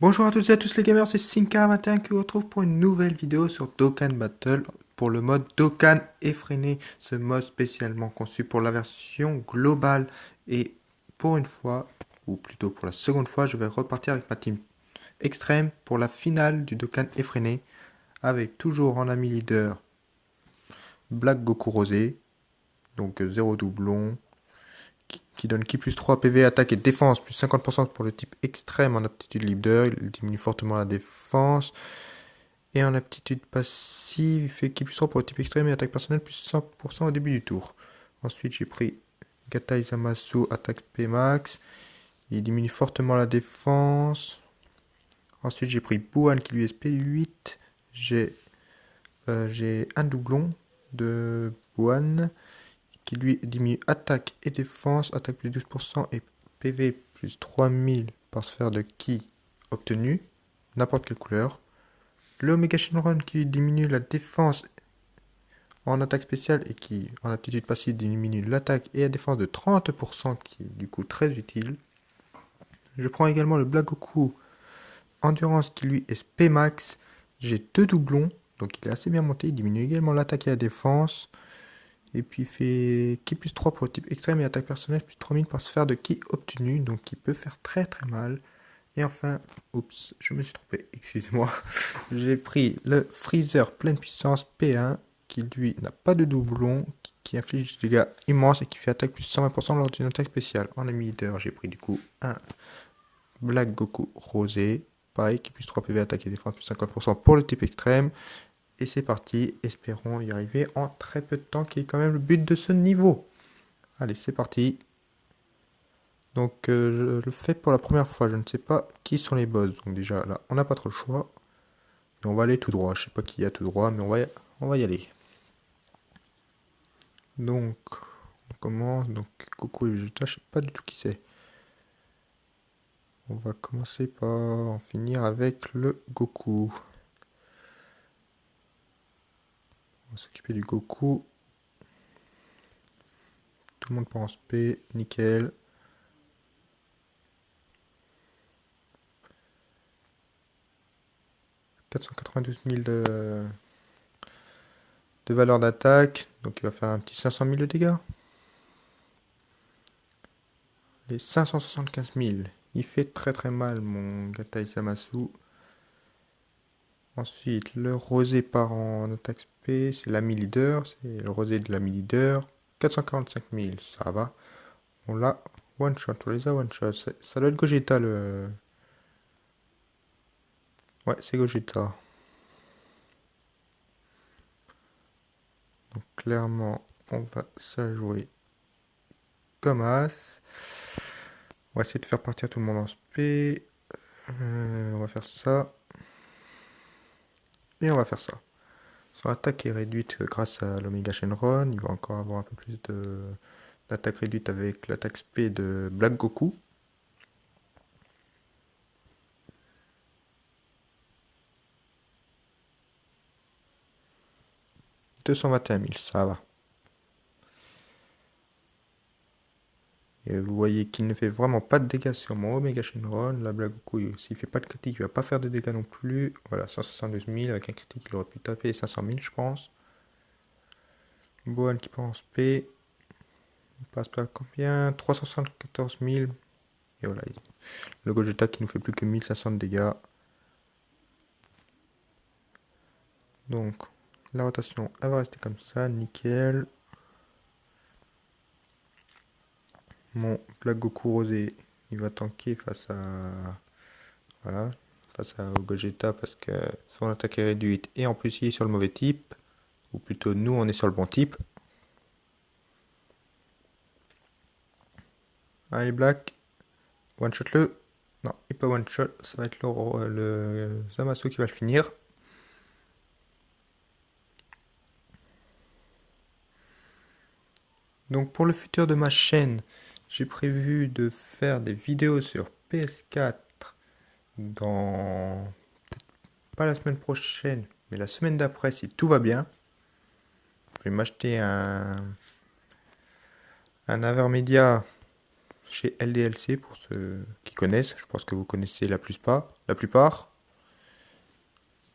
Bonjour à toutes et à tous les gamers, c'est Sinka21 qui vous retrouve pour une nouvelle vidéo sur Dokkan Battle pour le mode Dokkan effréné, ce mode spécialement conçu pour la version globale. Et pour une fois, ou plutôt pour la seconde fois, je vais repartir avec ma team extrême pour la finale du Dokkan effréné, avec toujours en ami leader Black Goku Rosé, donc 0 doublon, qui donne ki plus 3 PV, attaque et défense, plus 50% pour le type extrême en aptitude leader, il diminue fortement la défense. Et en aptitude passive, il fait ki plus 3 pour le type extrême et attaque personnelle plus 100% au début du tour. Ensuite, j'ai pris Gatai Zamasu, attaque P max. Il diminue fortement la défense. Ensuite, j'ai pris Buan qui lui est SP8. J'ai un doublon de Buan qui lui diminue attaque et défense, attaque plus 12% et PV plus 3000 par sphère de ki obtenu, n'importe quelle couleur. Le Omega Shenron qui diminue la défense en attaque spéciale et qui, en aptitude passive, diminue l'attaque et la défense de 30%, qui est du coup très utile. Je prends également le Black Goku Endurance qui lui est SP max. J'ai deux doublons, donc il est assez bien monté. Il diminue également l'attaque et la défense. Et puis il fait ki plus 3 pour le type extrême et attaque personnelle plus 3000 par sphère de ki obtenu, donc il peut faire très très mal. Et enfin, oups, je me suis trompé, excusez-moi. J'ai pris le Freezer pleine puissance P1 qui lui n'a pas de doublon, qui inflige des dégâts immenses et qui fait attaque plus 120% lors d'une attaque spéciale. En ami leader, j'ai pris du coup un Black Goku Rosé, pareil, qui plus 3 PV attaque et défense plus 50% pour le type extrême. Et c'est parti, espérons y arriver en très peu de temps, qui est quand même le but de ce niveau. Allez, c'est parti. Donc je le fais pour la première fois, je ne sais pas qui sont les boss. Donc déjà là, on n'a pas trop le choix. Et on va aller tout droit. Je sais pas qui y a tout droit, mais on va y aller. Donc, on commence. Donc, Goku et Vegeta, je sais pas du tout qui c'est. On va commencer par en finir avec le Goku. On va s'occuper du Goku. Tout le monde pense P, nickel. « 492 000 de valeur d'attaque. Donc il va faire un petit 500 000 de dégâts. Les 575 000. Il fait très très mal mon Gatai Samasu. Ensuite, le rosé part en attaque SP, c'est l'ami leader, c'est le rosé de l'ami leader. 445 000, ça va. On l'a one shot, on les a one shot. Ça doit être Gogeta le. Ouais, c'est Gogeta. Donc clairement, on va se jouer comme As. On va essayer de faire partir tout le monde en SP. On va faire ça. Et on va faire ça. Son attaque est réduite grâce à l'Omega Shenron. Il va encore avoir un peu plus d'attaque réduite avec l'attaque SP de Black Goku. « 221 000, ça va. Et vous voyez qu'il ne fait vraiment pas de dégâts sur mon Omega Shenron. La Black Goku, s'il fait pas de critique, il va pas faire de dégâts non plus. Voilà, 172 000. Avec un critique, il aurait pu taper 500 000, je pense. Boan qui pense P. Il passe par combien? 374 000. Et voilà, le Gogeta qui nous fait plus que 1500 de dégâts. Donc, la rotation, elle va rester comme ça, nickel. Mon Black Goku Rosé, il va tanker face à... Voilà, face à Gogeta parce que son attaque est réduite et en plus il est sur le mauvais type. Ou plutôt nous on est sur le bon type. Allez Black, one shot le. Non, il n'est pas one shot, ça va être le Zamasu qui va le finir. Donc pour le futur de ma chaîne, j'ai prévu de faire des vidéos sur PS4 dans... peut-être pas la semaine prochaine, mais la semaine d'après si tout va bien. Je vais m'acheter un Avermedia chez LDLC pour ceux qui connaissent. Je pense que vous connaissez la plupart.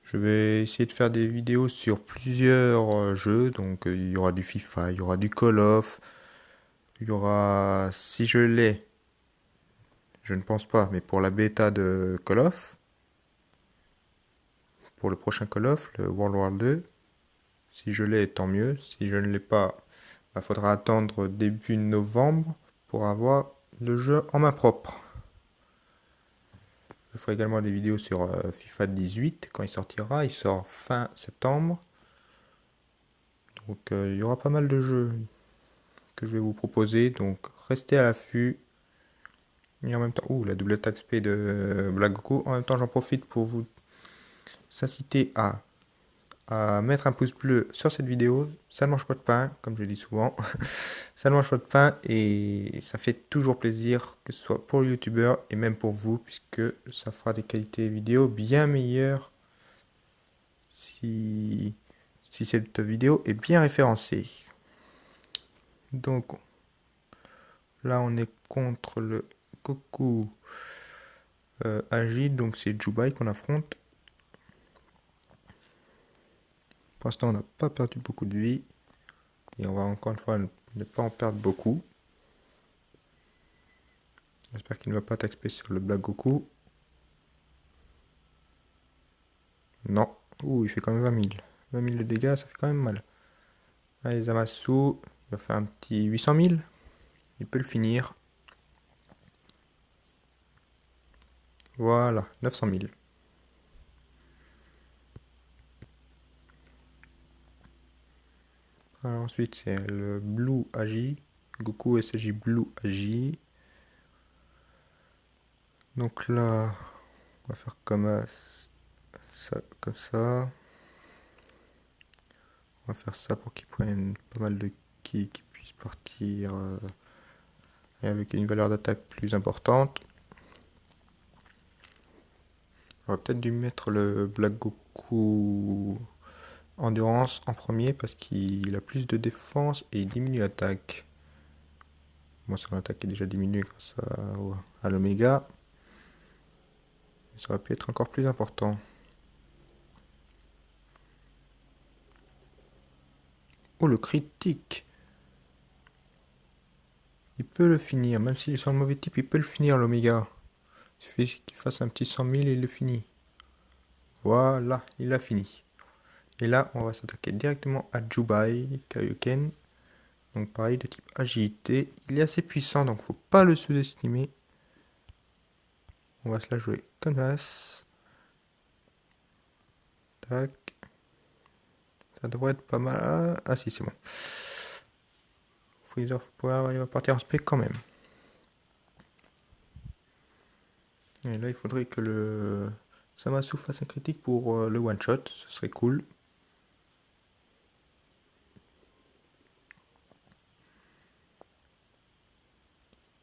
Je vais essayer de faire des vidéos sur plusieurs jeux. Donc il y aura du FIFA, il y aura du Call of, il y aura, si je l'ai, je ne pense pas, mais pour la bêta de Call of, pour le prochain Call of, le World War 2, si je l'ai, tant mieux. Si je ne l'ai pas, il faudra attendre début novembre pour avoir le jeu en main propre. Je ferai également des vidéos sur FIFA 18 quand il sortira. Il sort fin septembre. Donc il y aura pas mal de jeux que je vais vous proposer. Donc restez à l'affût. Et en même temps, la double attaque SP de Black Goku. En même temps, j'en profite pour vous inciter à mettre un pouce bleu sur cette vidéo. Ça ne mange pas de pain, comme je dis souvent. Ça ne mange pas de pain et ça fait toujours plaisir, que ce soit pour le youtubeur et même pour vous, puisque ça fera des qualités vidéo bien meilleures si cette vidéo est bien référencée. Donc là, on est contre le Goku agile, donc c'est Jubai qu'on affronte. Pour l'instant, on n'a pas perdu beaucoup de vie. Et on va encore une fois ne pas en perdre beaucoup. J'espère qu'il ne va pas t'expé sur le Black Goku. Non. Il fait quand même 20 000. 20 000 de dégâts, ça fait quand même mal. Allez, Zamasu, il va faire un petit 800 000. Il peut le finir. Voilà, 900 000. Alors ensuite, c'est le Blue Agi. Goku SJ Blue Agi. Donc là, on va faire comme ça, comme ça. On va faire ça pour qu'il prenne pas mal de ki, qu'il puisse partir et avec une valeur d'attaque plus importante. J'aurais peut-être dû mettre le Black Goku Endurance en premier parce qu'il a plus de défense et il diminue l'attaque. Moi, son attaque est déjà diminuée grâce à l'Oméga. Ça aurait pu être encore plus important. Oh, le critique! Il peut le finir, même s'il est sur le mauvais type, il peut le finir l'Oméga. Il suffit qu'il fasse un petit 100 000 et il le finit. Voilà, il a fini. Et là, on va s'attaquer directement à Jubai Kaioken. Donc pareil, de type agilité. Il est assez puissant, donc faut pas le sous-estimer. On va se la jouer comme ça. Tac. Ça devrait être pas mal. Ah si, c'est bon. Freezer Power, il va partir en spec quand même. Et là, il faudrait que le Zamasu fasse un critique pour le one-shot. Ce serait cool.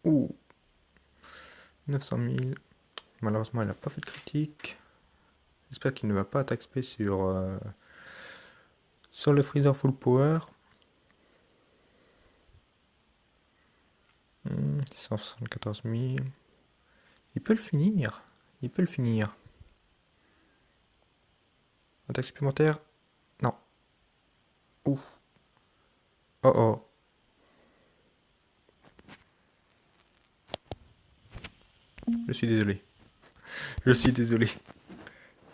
Ouh, 900 000. Malheureusement, il n'a pas fait de critique. J'espère qu'il ne va pas attaque spé sur le Freezer Full Power. 174 000. Il peut le finir. Il peut le finir. Attaque supplémentaire? Non. Ouh. Oh oh. Je suis désolé. Je suis désolé.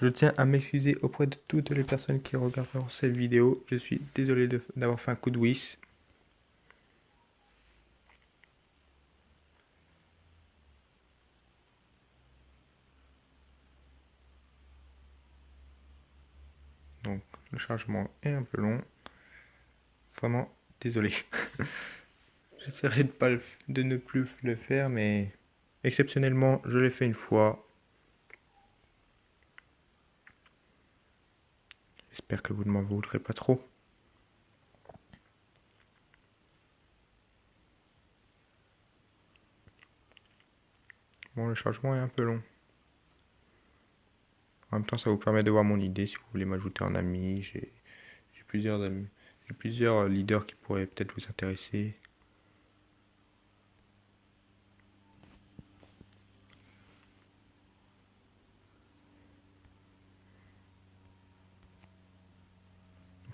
Je tiens à m'excuser auprès de toutes les personnes qui regarderont cette vidéo. Je suis désolé d'avoir fait un coup de wish. Donc le chargement est un peu long. Vraiment désolé. J'essaierai de ne plus le faire, mais exceptionnellement, je l'ai fait une fois. J'espère que vous ne m'en voudrez pas trop. Bon, le chargement est un peu long. En même temps, ça vous permet de voir mon idée si vous voulez m'ajouter en ami. J'ai plusieurs amis. J'ai plusieurs leaders qui pourraient peut-être vous intéresser.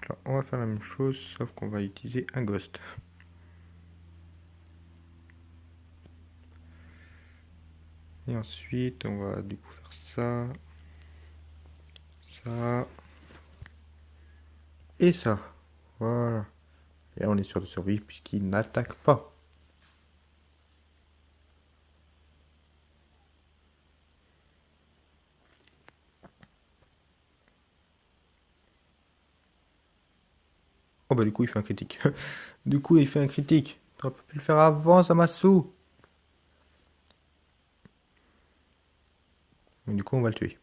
Donc là, on va faire la même chose, sauf qu'on va utiliser un ghost. Et ensuite, on va du coup faire ça, ça, et ça. Voilà. Et là, on est sûr de survivre puisqu'il n'attaque pas. Oh bah du coup, il fait un critique. Du coup, il fait un critique. T'aurais pas pu le faire avant, Zamasu. Mais du coup, on va le tuer.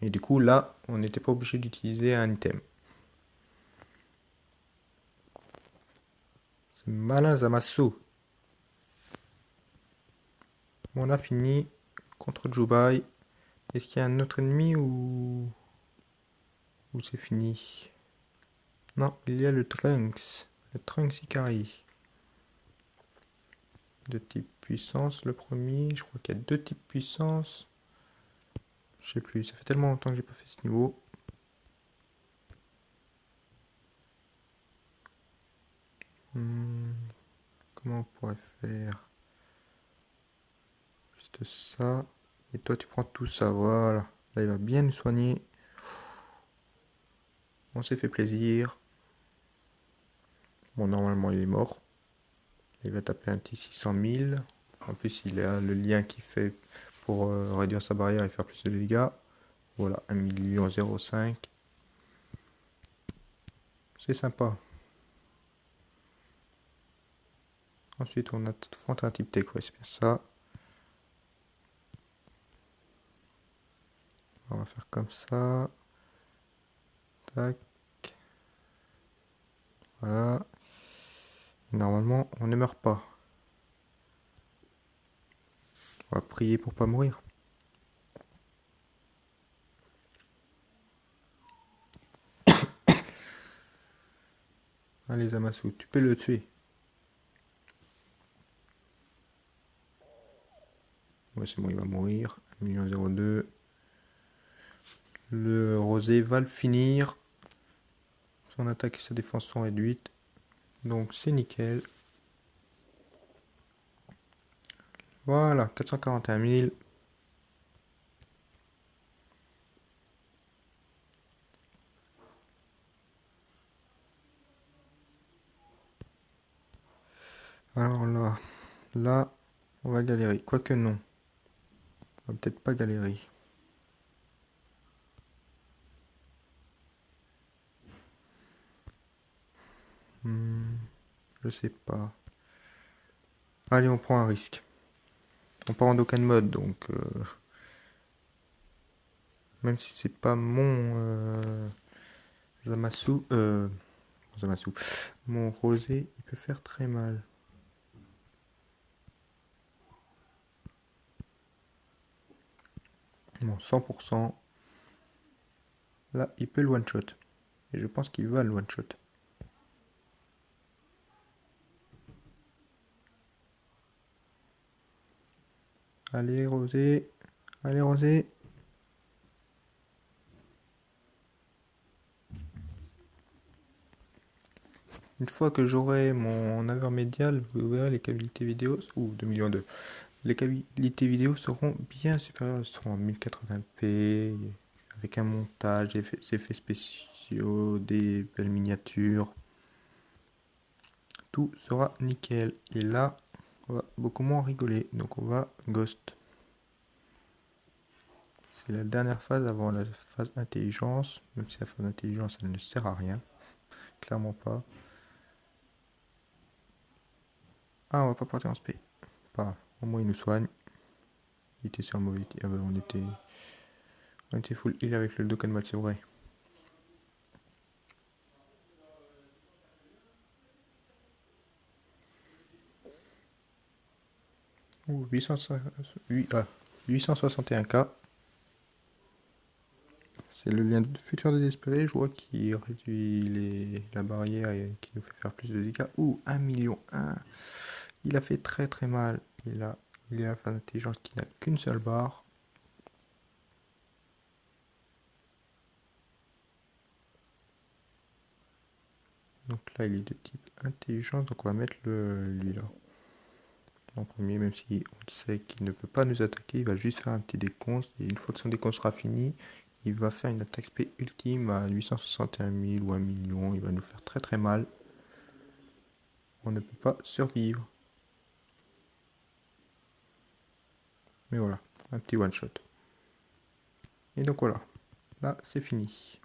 Et du coup, là, on n'était pas obligé d'utiliser un item. C'est malin, Zamasu. On a fini contre Jubai. Est-ce qu'il y a un autre ennemi ou c'est fini? Non, il y a le Trunks. Le Trunks Ikari. De type puissance, le premier. Je crois qu'il y a deux types puissance. Je sais plus, ça fait tellement longtemps que j'ai pas fait ce niveau. Comment on pourrait faire? Juste ça. Et toi, tu prends tout ça, voilà. Là, il va bien nous soigner. On s'est fait plaisir. Bon, normalement, il est mort. Il va taper un petit 600 000. En plus, il a le lien qu'il fait pour réduire sa barrière et faire plus de dégâts. Voilà, 1,05 million. C'est sympa. Ensuite, on affronte un type tech. Ouais, c'est bien ça. On va faire comme ça. Tac. Voilà. Et normalement, on ne meurt pas. On va prier pour pas mourir. Allez, Zamasu, tu peux le tuer. Ouais, c'est bon, il va mourir. 1,02 million. Le rosé va le finir. Son attaque et sa défense sont réduites. Donc c'est nickel. Voilà, 441 000. Alors là, on va galérer. Quoique non. On va peut-être pas galérer. Je sais pas. Allez, on prend un risque. On part en Dokkan mode, donc même si c'est pas mon Zamasu, Zamasu, mon rosé, il peut faire très mal. Bon, 100%. Là, il peut le one-shot. Et je pense qu'il va le one-shot. Allez, rosé. Allez, rosé. Une fois que j'aurai mon intermédial, vous verrez les qualités vidéo. Ouh, 2 millions de. Les qualités vidéo seront bien supérieures. Elles seront en 1080p. Avec un montage, des effets spéciaux, des belles miniatures. Tout sera nickel. Et là, on va beaucoup moins rigoler. Donc on va Ghost. C'est la dernière phase avant la phase intelligence. Même si la phase intelligence, elle ne sert à rien. Clairement pas. Ah, on va pas partir en spé. Pas. Au moins, il nous soigne. Il était sur le mauvais. Ah bah, on était full heal avec le Dokkan Mode, c'est vrai. Ouh, 861K. C'est le lien de futur désespéré, je vois, qui réduit la barrière et qui nous fait faire plus de dégâts. Ouh, 1 million 1. Il a fait très très mal. Il a la phase intelligence qui n'a qu'une seule barre. là, il est de type intelligence, donc on va mettre lui là. En premier, même si on sait qu'il ne peut pas nous attaquer, il va juste faire un petit décompte. Et une fois que son décompte sera fini, il va faire une attaque spé ultime à 861 000 ou 1 million. Il va nous faire très très mal. On ne peut pas survivre. Mais voilà, un petit one shot. Et donc voilà, là c'est fini.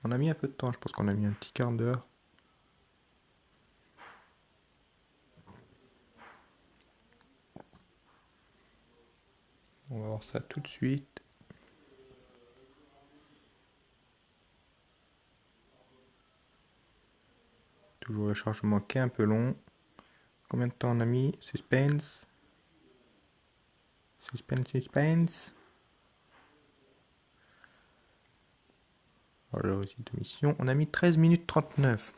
On a mis un peu de temps, je pense qu'on a mis un petit quart d'heure. On va voir ça tout de suite. Toujours le chargement qui est un peu long. Combien de temps on a mis? Suspense. Suspense. Voilà, réussite de mission. On a mis 13 minutes 39.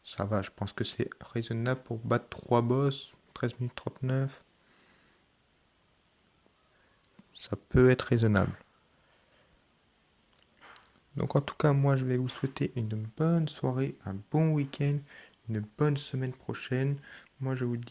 Ça va, je pense que c'est raisonnable pour battre 3 boss. 13 minutes 39. Ça peut être raisonnable. Donc en tout cas, moi je vais vous souhaiter une bonne soirée, un bon week-end, une bonne semaine prochaine. Moi je vous dis